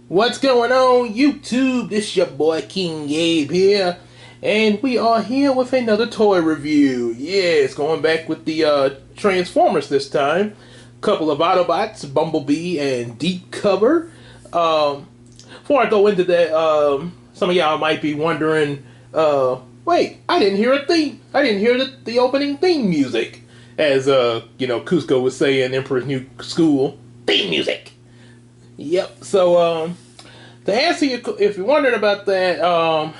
What's going on, YouTube? This your boy King Gabe here, and we are here with another toy review. Yes, going back with the Transformers this time. Couple of Autobots, Bumblebee and Deep Cover. Before I go into that, some of y'all might be wondering, wait, I didn't hear a theme. I didn't hear the opening theme music, as Cusco was saying, Emperor's New School theme music. Yep. So, to answer you, if you're wondering about that,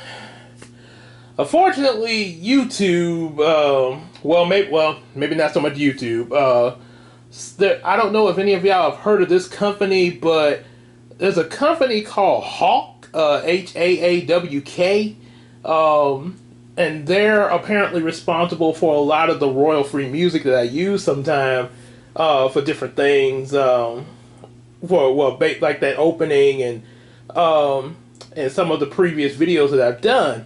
unfortunately, YouTube, maybe not so much YouTube. I don't know if any of y'all have heard of this company, but there's a company called Hawk, Haawk, and they're apparently responsible for a lot of the royal-free music that I use sometime for different things. Like that opening and some of the previous videos that I've done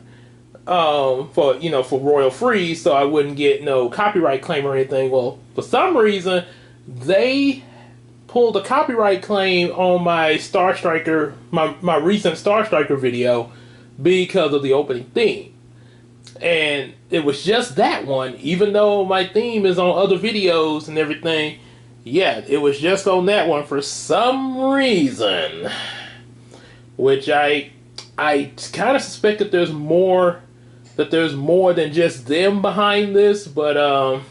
for royal free, so I wouldn't get no copyright claim or anything. Well, for some reason, they pulled a copyright claim on my Star Striker, my recent Star Striker video, because of the opening theme. And it was just that one, even though my theme is on other videos and everything. Yeah, it was just on that one for some reason, which I kind of suspect that there's more than just them behind this. But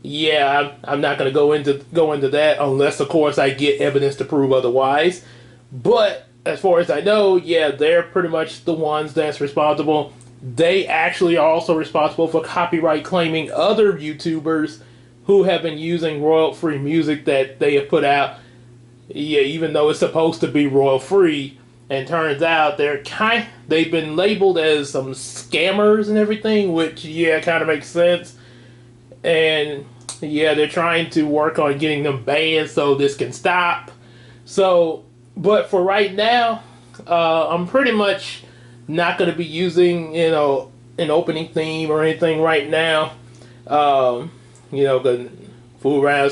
yeah, I'm not gonna go into that unless, of course, I get evidence to prove otherwise. But as far as I know, yeah, they're pretty much the ones that's responsible. They actually are also responsible for copyright claiming other YouTubers who have been using royal-free music that they have put out. Yeah, even though it's supposed to be royal-free, and turns out they've been labeled as some scammers and everything, which, yeah, kind of makes sense. And yeah, they're trying to work on getting them banned so this can stop. So, but for right now, I'm pretty much not going to be using, an opening theme or anything right now. Cause fool around,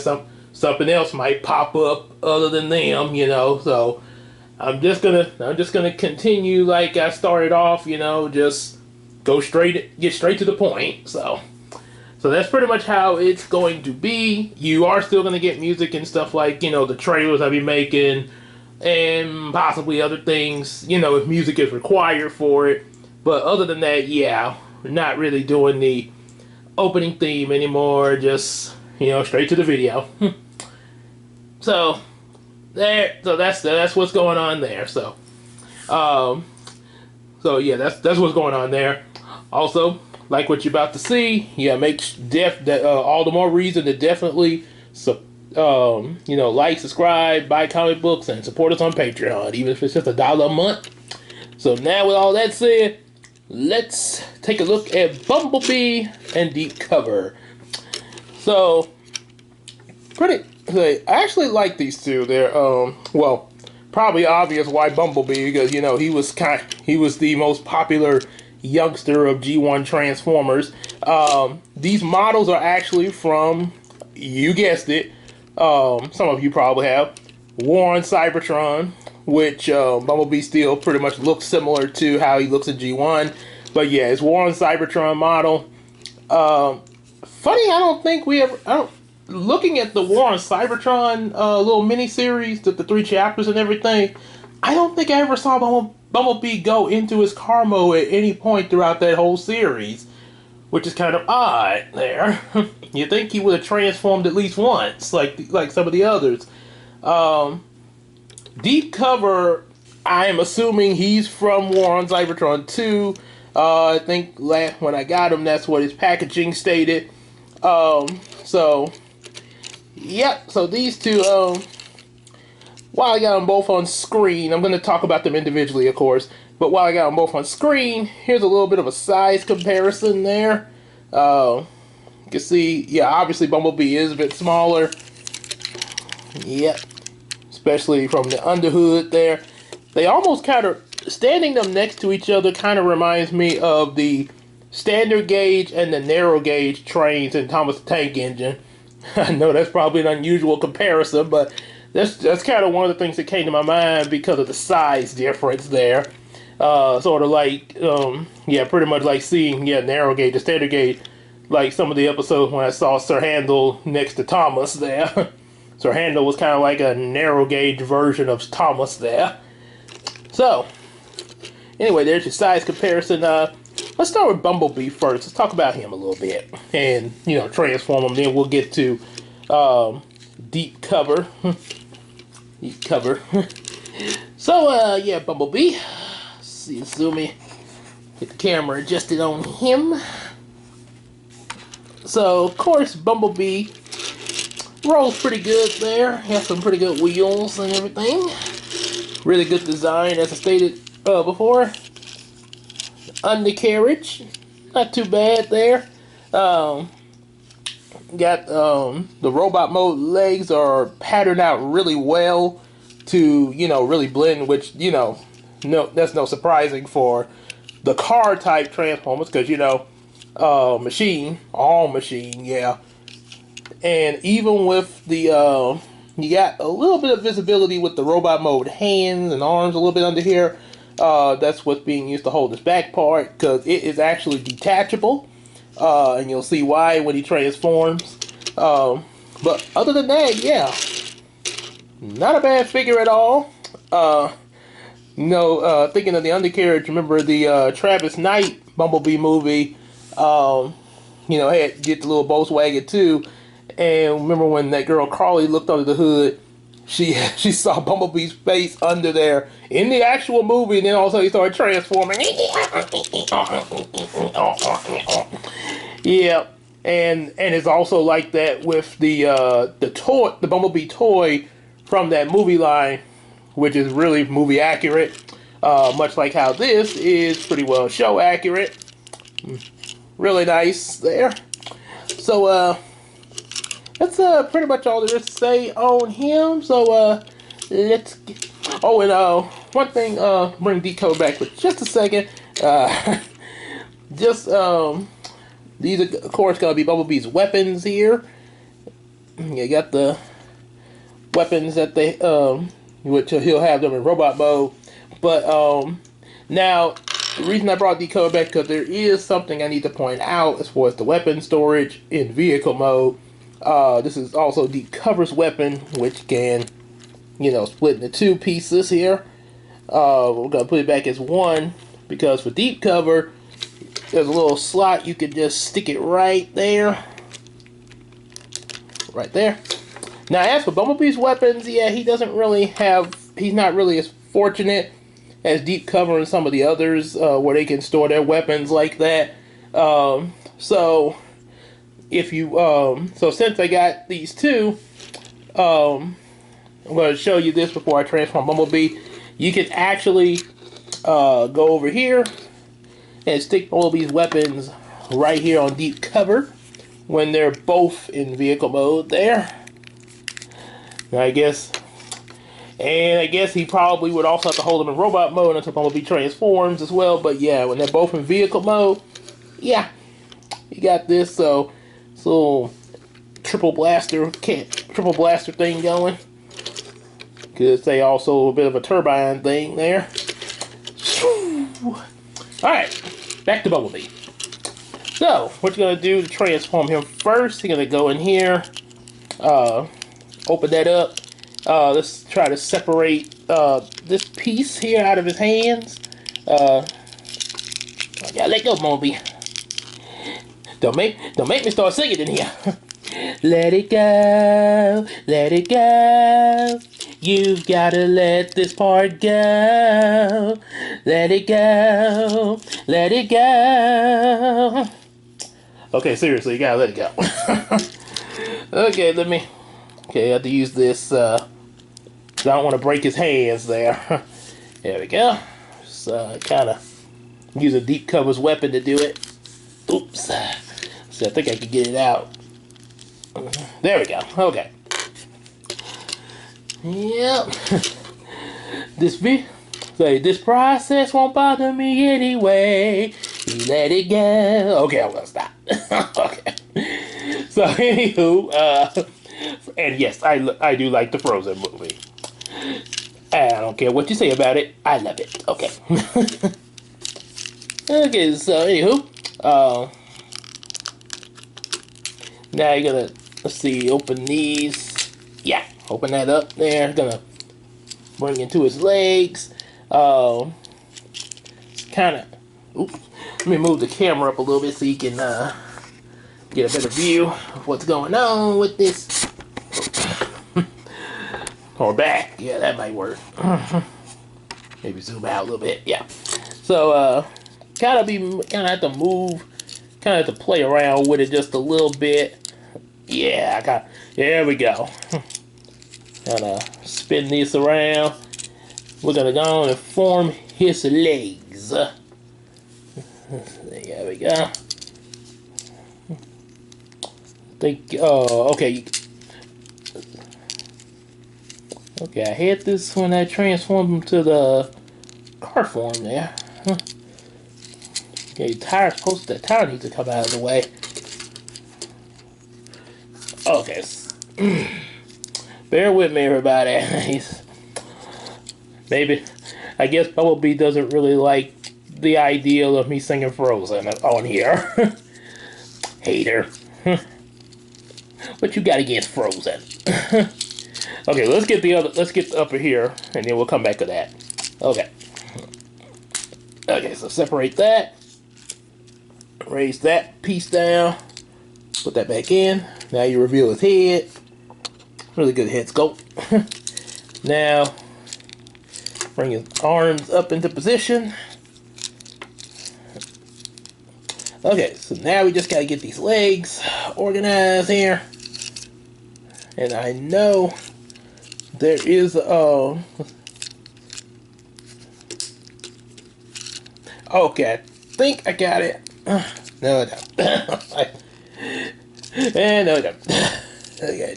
something else might pop up other than them, so I'm just gonna continue like I started off, just get straight to the point. So that's pretty much how it's going to be. You are still gonna get music and stuff like, the trailers I'll be making and possibly other things, if music is required for it. But other than that, yeah, we're not really doing the opening theme anymore, just straight to the video. So that's what's going on there. So yeah, that's what's going on there. Also, like what you're about to see, yeah, all the more reason to definitely like, subscribe, buy comic books, and support us on Patreon, even if it's just $1 a month. So now, with all that said, let's take a look at Bumblebee and Deep Cover. So, I actually like these two. They're probably obvious why Bumblebee, because he was the most popular youngster of G1 Transformers. These models are actually from, you guessed it, some of you probably have, War on Cybertron, which Bumblebee still pretty much looks similar to how he looks in G1. But yeah, it's War on Cybertron model. Funny, looking at the War on Cybertron little mini-series, the 3 chapters and everything, I don't think I ever saw Bumblebee go into his car mode at any point throughout that whole series, which is kind of odd there. You'd think he would have transformed at least once, like some of the others. Deep Cover, I am assuming he's from War on Cybertron 2. I think when I got him, that's what his packaging stated. So these two, while I got them both on screen, I'm going to talk about them individually, of course, but while I got them both on screen, here's a little bit of a size comparison there. You can see, yeah, obviously Bumblebee is a bit smaller. Yep. Especially from the underhood there. They almost kind of, standing them next to each other kind of reminds me of the standard gauge and the narrow gauge trains in Thomas the Tank Engine. I know that's probably an unusual comparison, but that's kind of one of the things that came to my mind because of the size difference there. Sort of like, yeah, pretty much like seeing, yeah, narrow gauge and standard gauge, like some of the episodes when I saw Sir Handel next to Thomas there. Sir Handel was kind of like a narrow gauge version of Thomas there. So, anyway, there's your size comparison. Let's start with Bumblebee first. Let's talk about him a little bit, and transform him. Then we'll get to deep cover. Deep cover. So, yeah, Bumblebee. See, zoom in. Get the camera adjusted on him. So, of course, Bumblebee rolls pretty good there. Has some pretty good wheels and everything. Really good design, as I stated before. Undercarriage, not too bad there. Got the robot mode legs are patterned out really well to really blend, which no, that's no surprising for the car type Transformers, because machine, all machine, yeah. And even with the you got a little bit of visibility with the robot mode hands and arms a little bit under here. That's what's being used to hold this back part, because it is actually detachable. And you'll see why when he transforms. But other than that, yeah, not a bad figure at all. Thinking of the undercarriage, remember the Travis Knight Bumblebee movie? Had get the little Volkswagen too. And remember when that girl Carly looked under the hood, she saw Bumblebee's face under there in the actual movie, and then also he started transforming. Yeah, and it's also like that with the toy, the Bumblebee toy from that movie line, which is really movie accurate. Much like how this is pretty well show accurate. Really nice there. So that's pretty much all there is to say on him. So let's get... Oh, and one thing, bring Deco back for just a second. These are, of course, gonna be Bumblebee's weapons here. You got the weapons that they which he'll have them in robot mode. But now the reason I brought Deco back, because there is something I need to point out as far as the weapon storage in vehicle mode. This is also Deep Cover's weapon, which can, split into two pieces here. We're going to put it back as one, because for Deep Cover, there's a little slot. You can just stick it right there. Right there. Now, as for Bumblebee's weapons, yeah, he's not really as fortunate as Deep Cover and some of the others, where they can store their weapons like that. So... if you so since I got these two, I'm going to show you this before I transform Bumblebee. You can actually go over here and stick Bumblebee's weapons right here on Deep Cover when they're both in vehicle mode there. I guess he probably would also have to hold them in robot mode until Bumblebee transforms as well. But yeah, when they're both in vehicle mode, yeah, you got this. So this little triple blaster thing going. Could say also a bit of a turbine thing there. Alright, back to Bumblebee. So, what you're going to do to transform him first, you're going to go in here, open that up. Let's try to separate this piece here out of his hands. I gotta let go, Bumblebee. Don't make me start singing in here. Let it go, let it go. You've gotta let this part go. Let it go, let it go. Okay, seriously, you gotta let it go. Okay, I have to use this. I don't want to break his hands there. There we go. So kind of use a Deep Cover's weapon to do it. Oops. So I think I can get it out. There we go. Okay. Yep. This process won't bother me anyway. Let it go. Okay, I'm gonna stop. Okay. So anywho, And yes, I do like the Frozen movie. I don't care what you say about it. I love it. Okay. Okay, so anywho, now you're gonna, let's see, open these. Yeah, open that up there. Gonna bring it to his legs. Kind of. Oops. Let me move the camera up a little bit so you can get a better view of what's going on with this. Or back. Yeah, that might work. Maybe zoom out a little bit. Yeah. So kind of have to move, kind of have to play around with it just a little bit. Yeah, there we go. Gonna spin this around. We're gonna go on and form his legs. There we go. Okay. Okay, I had this when I transformed him to the car form there. Okay, the tire needs to come out of the way. Okay. Bear with me, everybody. Maybe, I guess Bumblebee doesn't really like the idea of me singing Frozen on here. Hater. What you got against Frozen? Okay, let's get the upper here, and then we'll come back to that. Okay. Okay, so separate that. Raise that piece down. Put that back in. Now you reveal his head. Really good head sculpt. Now, bring his arms up into position. Okay, so now we just gotta get these legs organized here. And I know there is okay, I think I got it. No, I don't. And no, I don't. Okay.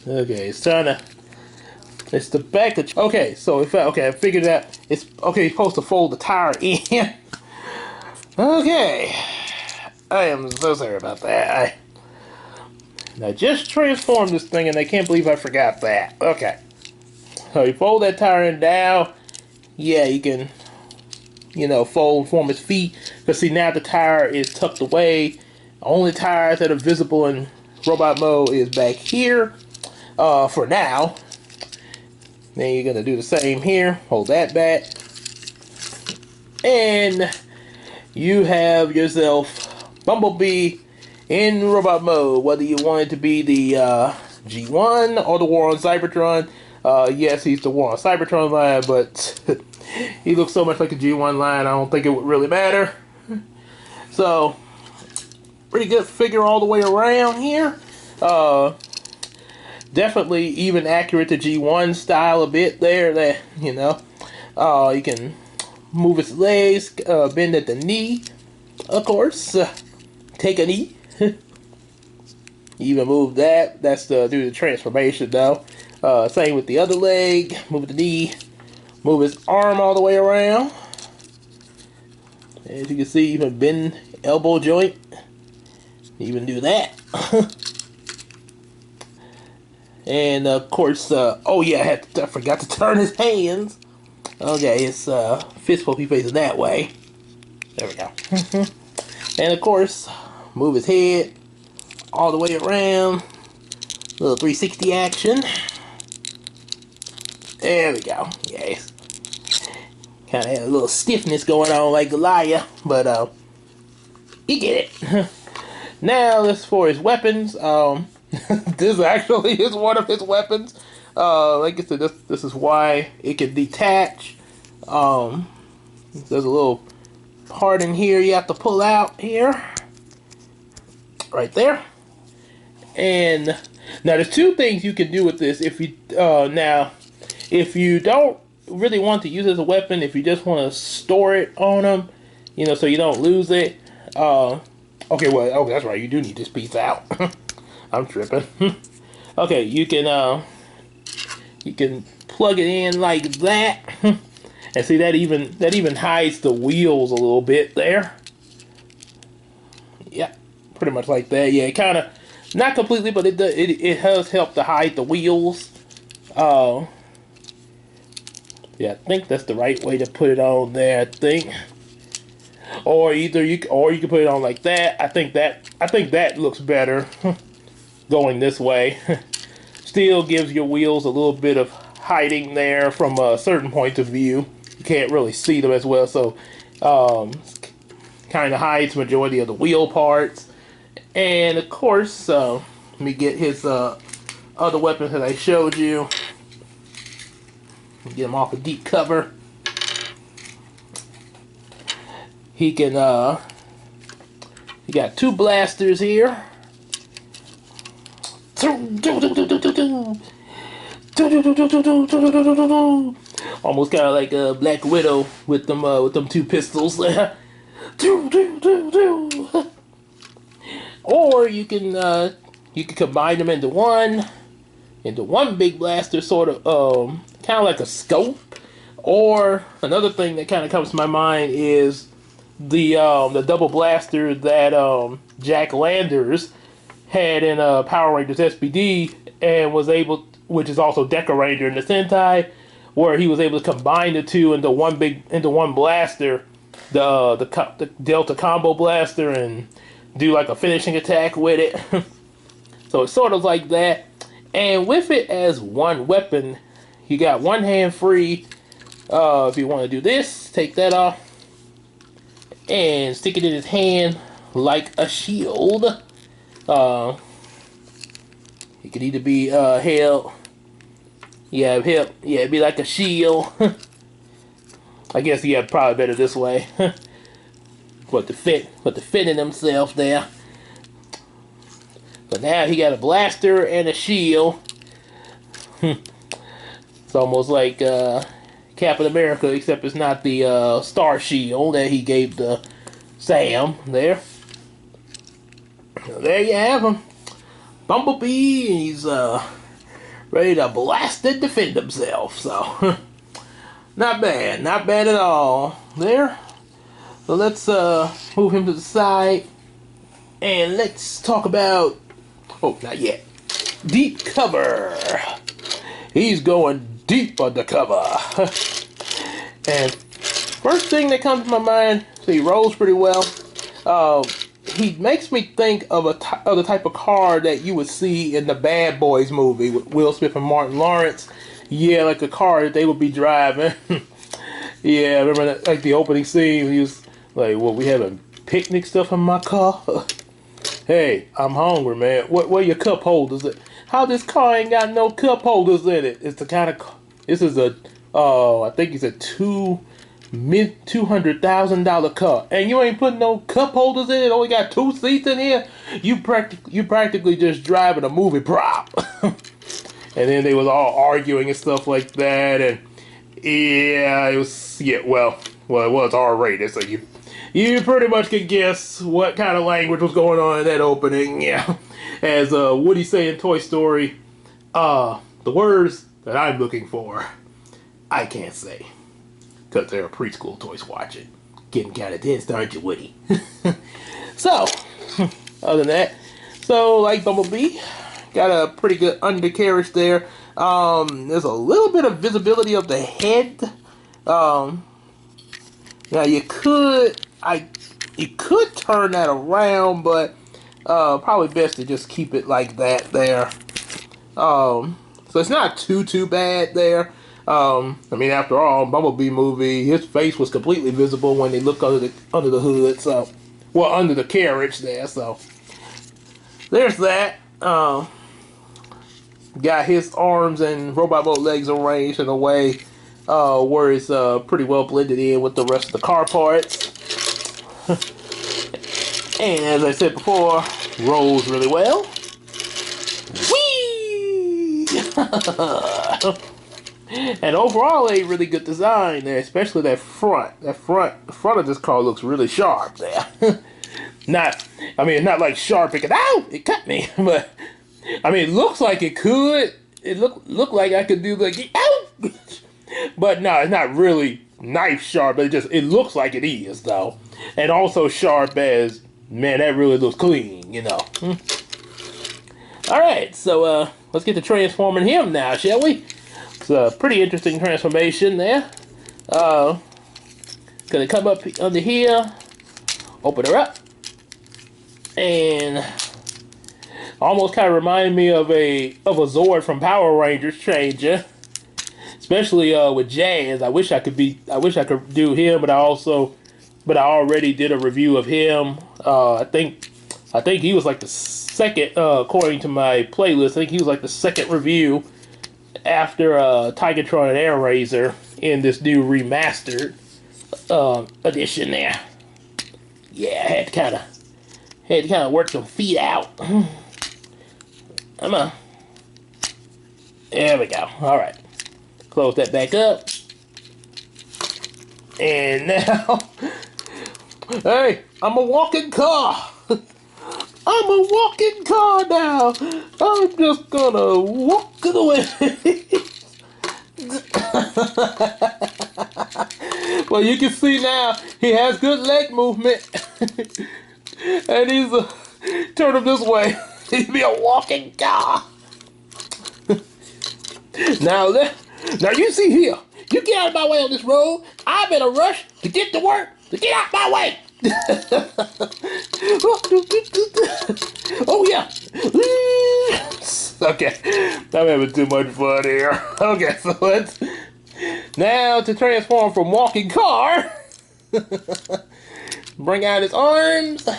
Okay, it's the back of, okay, so I figured out, it's, okay, you're supposed to fold the tire in. Okay. I am so sorry about that. I just transformed this thing and I can't believe I forgot that. Okay. So you fold that tire in down. Yeah, you can, form his feet. But see, now the tire is tucked away. The only tires that are visible in robot mode is back here. For now. Then you're going to do the same here. Hold that back. And you have yourself Bumblebee in robot mode. Whether you want it to be the G1 or the War on Cybertron. Yes, he's the War on Cybertron line, but he looks so much like a G1 line, I don't think it would really matter. So, pretty good figure all the way around here. Definitely even accurate to G1 style a bit there. That you can move his legs, bend at the knee, of course. Take a knee. Even move that. That's to do the transformation though. Same with the other leg. Move the knee. Move his arm all the way around. As you can see, even bend elbow joint. Even do that. And of course, oh yeah, I forgot to turn his hands. Okay, his fist will be facing that way. There we go. And of course, move his head all the way around. Little 360 action. There we go. Yes. Kind of had a little stiffness going on like Goliath, but you get it. Now, this for his weapons. This actually is one of his weapons. Like I said, this is why it can detach. There's a little part in here you have to pull out here. Right there. And now there's two things you can do with this. If you don't really want to use it as a weapon, if you just want to store it on them, so you don't lose it. Okay, well, that's right. You do need this piece out. I'm tripping. Okay, you can plug it in like that, and see that even hides the wheels a little bit there. Yep, pretty much like that. Yeah, it kind of, not completely, but it has helped to hide the wheels. Yeah, I think that's the right way to put it on there, I think. Or either you can put it on like that. I think that looks better going this way. Still gives your wheels a little bit of hiding there from a certain point of view. You can't really see them as well, so kind of hides majority of the wheel parts. And of course, let me get his other weapons that I showed you. Get him off a deep cover. He can, he got 2 blasters here. Almost kind of like a Black Widow with them 2 pistols. Or you can combine them into one big blaster, sort of kind of like a scope. Or another thing that kind of comes to my mind is the double blaster that Jack Landers had in Power Rangers SPD, and was able, which is also Deca Ranger in the Sentai, where he was able to combine the 2 into one blaster, the Delta Combo Blaster, and do like a finishing attack with it. So it's sort of like that. And with it as one weapon, you got one hand free. If you want to do this, take that off and stick it in his hand like a shield. It could either be held, yeah, it'd be like a shield. I guess yeah, probably better this way. But to fit in himself there. But now he got a blaster and a shield. It's almost like Captain America, except it's not the Star Shield that he gave to Sam there. So there you have him. Bumblebee, he's ready to blast and defend himself. So not bad at all there. So let's move him to the side, and let's talk about, oh, not yet, deep cover. He's going deep undercover. And first thing that comes to my mind, so he rolls pretty well. He makes me think of the type of car that you would see in the Bad Boys movie with Will Smith and Martin Lawrence. Yeah, like a car that they would be driving. Yeah, remember that, like the opening scene, he was like, well, we having picnic stuff in my car? Hey, I'm hungry, man. Where your cup holders at? How this car ain't got no cup holders in it? It's the kind of, this is a, I think it's a $200,000 car, and you ain't putting no cup holders in it. Only got 2 seats in here. You practically just driving a movie prop. And then they was all arguing and stuff like that, and yeah, it was, yeah, well, it was R-rated, so you pretty much can guess what kind of language was going on in that opening. Yeah, as Woody say in Toy Story, the words that I'm looking for, I can't say, because there are preschool toys watching. Getting kind of tense, aren't you, Woody? So, other than that, so like Bumblebee, got a pretty good undercarriage there. There's a little bit of visibility of the head. Now you could turn that around, but probably best to just keep it like that there. So it's not too bad there. I mean, after all, Bumblebee movie, his face was completely visible when they look under the hood. So, well, under the carriage there. So there's that. Got his arms and robot boat legs arranged in a way where it's pretty well blended in with the rest of the car parts. And as I said before, rolls really well. Whee! And overall, a really good design there, especially that front. The front of this car looks really sharp there. Not like sharp, it could, ow, it cut me, but I mean, it looks like it could. It look like I could do like, ow! But no, it's not really knife sharp, but it looks like it is though. And also sharp as Man, that really looks clean, you know. Alright, so let's get to transforming him now, shall we? It's a pretty interesting transformation there. Gonna come up under here, open her up, and almost kind of remind me of a Zord from Power Rangers changer, especially with Jazz. I wish I could do him, but I already did a review of him. I think he was like the second, according to my playlist. I think he was like the second review after Tigatron and Air Razor in this new remastered edition there. Yeah, I had to kind of work some feet out. There we go. All right, close that back up, and now, hey, I'm a walking car. I'm a walking car now. I'm just gonna walk it away. Well, you can see now he has good leg movement, and he's turn him this way. He'd be a walking car. Now you see here. You get out of my way on this road. I'm in a rush to get to work. To get out my way. Oh yeah. Okay, I'm having too much fun here. Okay, so let's now to transform from walking car. Bring out his arms.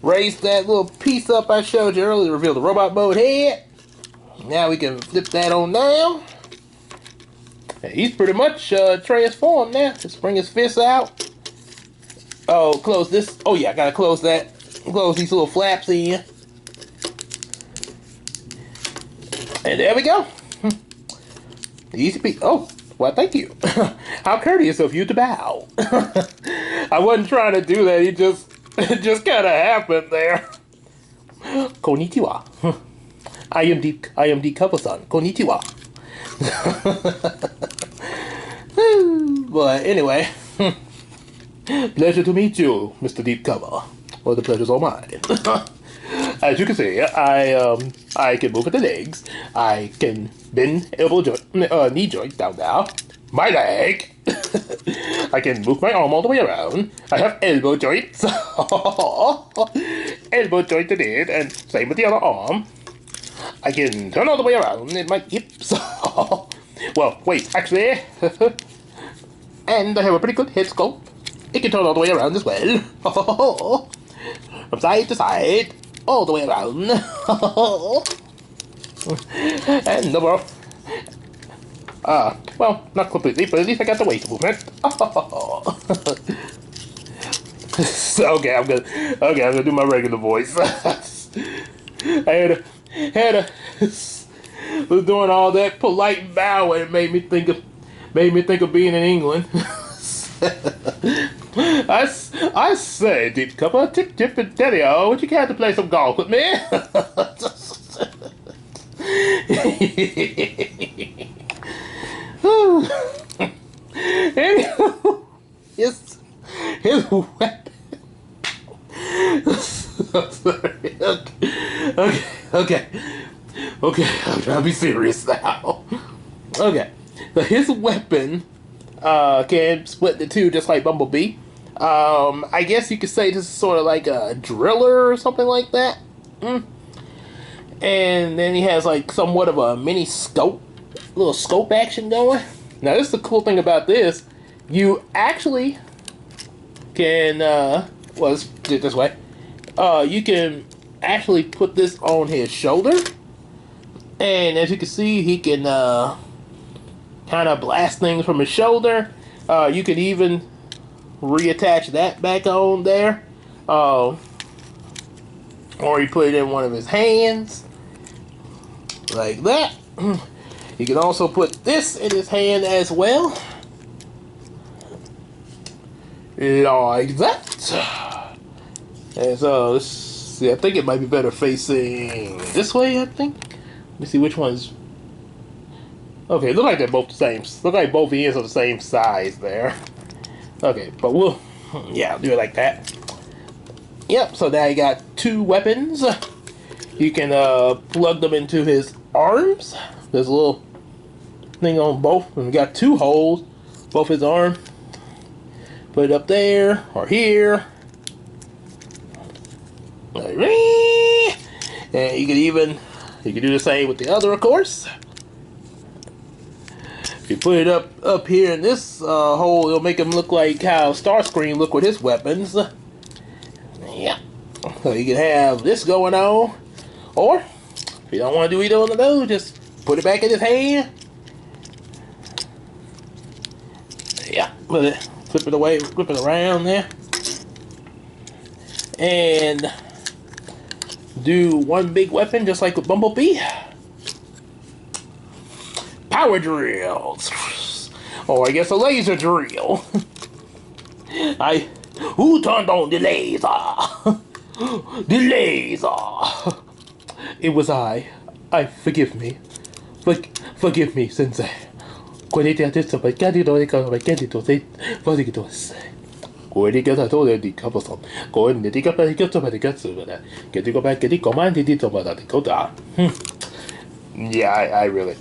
Raise that little piece up I showed you earlier. Reveal the robot mode head. Now we can flip that on down. He's pretty much transformed now. Just bring his fists out. Oh, close this. Oh yeah, I gotta close that. Close these little flaps in. And there we go. Easy peasy. Oh, well, thank you. How courteous of you to bow. I wasn't trying to do that. It just kind of happened there. Konnichiwa. I am the cover-san. Konnichiwa. But anyway, pleasure to meet you, Mr. Deep Cover. Well, the pleasure's all mine. As you can see, I can move with the legs. I can bend elbow joint, knee joint down there. My leg. I can move my arm all the way around. I have elbow joints. Elbow jointed in, and same with the other arm. I can turn all the way around in my hips. Well, wait, actually. And I have a pretty good head sculpt. It can turn all the way around as well. From side to side. All the way around. And no more. Well, not completely, but at least I got the waist movement. Okay, I'm gonna do my regular voice. I was doing all that polite bowing. It made me think of being in England. I say, Deep Cover, tip tip and daddy-o, would you care to play some golf with me? Anyway, his weapon. Okay, I'm trying to be serious now. Okay, so his weapon can split into two just like Bumblebee. I guess you could say this is sort of like a driller or something like that. And then he has like somewhat of a mini scope, little scope action going. Now this is the cool thing about this. You actually can, let's do it this way. You can actually put this on his shoulder. And as you can see, he can kind of blast things from his shoulder. You can even reattach that back on there. Or you put it in one of his hands. Like that. You can also put this in his hand as well. Like that. And so, let's see, I think it might be better facing this way, I think. Let me see which one's... Okay, look like they're both the same. Look like both ends are the same size there. Okay, but we'll... Yeah, I'll do it like that. Yep, so now you got 2 weapons. You can plug them into his arms. There's a little thing on both, and we got 2 holes, both his arms. Put it up there or here. And you can do the same with the other, of course. If you put it up here in this hole, it'll make him look like how Starscream look with his weapons. Yeah. So you can have this going on, or if you don't want to do either one of those, just put it back in his hand. Yeah, flip it away, flip it around there, and do one big weapon just like with Bumblebee. Power drills, or I guess a laser drill. Who turned on the laser? The laser. It was I. Forgive me. Forgive me, Sensei. Yeah, I really.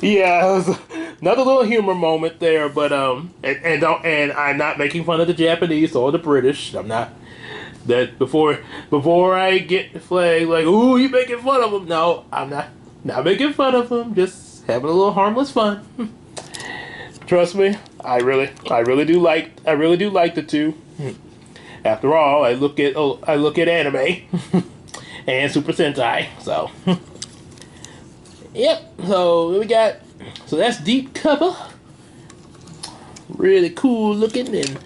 Yeah, it was another little humor moment there, but and I'm not making fun of the Japanese or the British. I'm not. That before I get flagged like, ooh, you making fun of them. No, I'm not making fun of them. Just having a little harmless fun. Trust me, I really do like the 2. After all, I look at anime and Super Sentai. So yep. So that's deep cover. Really cool looking, and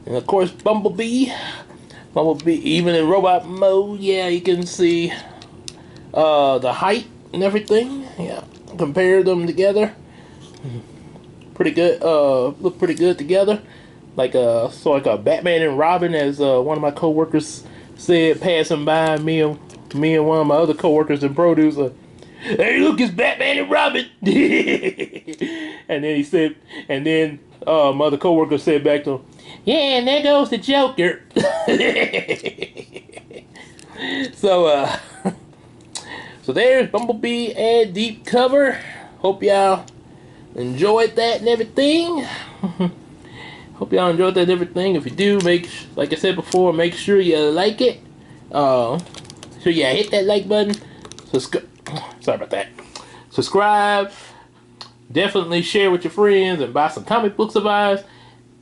of course Bumblebee, even in robot mode, yeah, you can see the height and everything. Yeah, compare them together. Pretty good. Look pretty good together. Like a Batman and Robin, as one of my coworkers said, passing by me and one of my other coworkers in produce. Hey, look, it's Batman and Robin. And then my other coworker said back to him, yeah, and there goes the Joker. So there's Bumblebee and Deep Cover. Hope y'all enjoyed that and everything. Hope y'all enjoyed that and everything. If you do, like I said before, make sure you like it. So yeah, hit that like button. Sorry about that. Subscribe. Definitely share with your friends and buy some comic books of ours.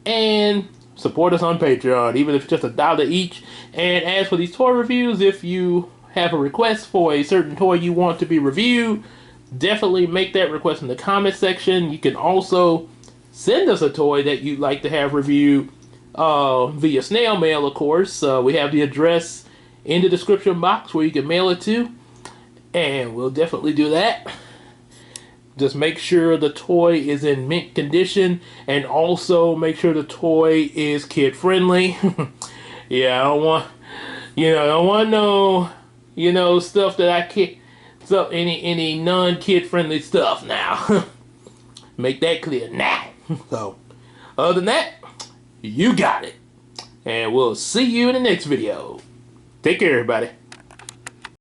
And support us on Patreon, even if it's just $1 each. And as for these toy reviews, if you have a request for a certain toy you want to be reviewed, definitely make that request in the comment section. You can also send us a toy that you'd like to have reviewed via snail mail, of course. We have the address in the description box where you can mail it to, and we'll definitely do that. Just make sure the toy is in mint condition, and also make sure the toy is kid friendly. Yeah, I don't want no, stuff that I can't, so any non-kid friendly stuff now. Make that clear now. So, other than that, you got it. And we'll see you in the next video. Take care, everybody.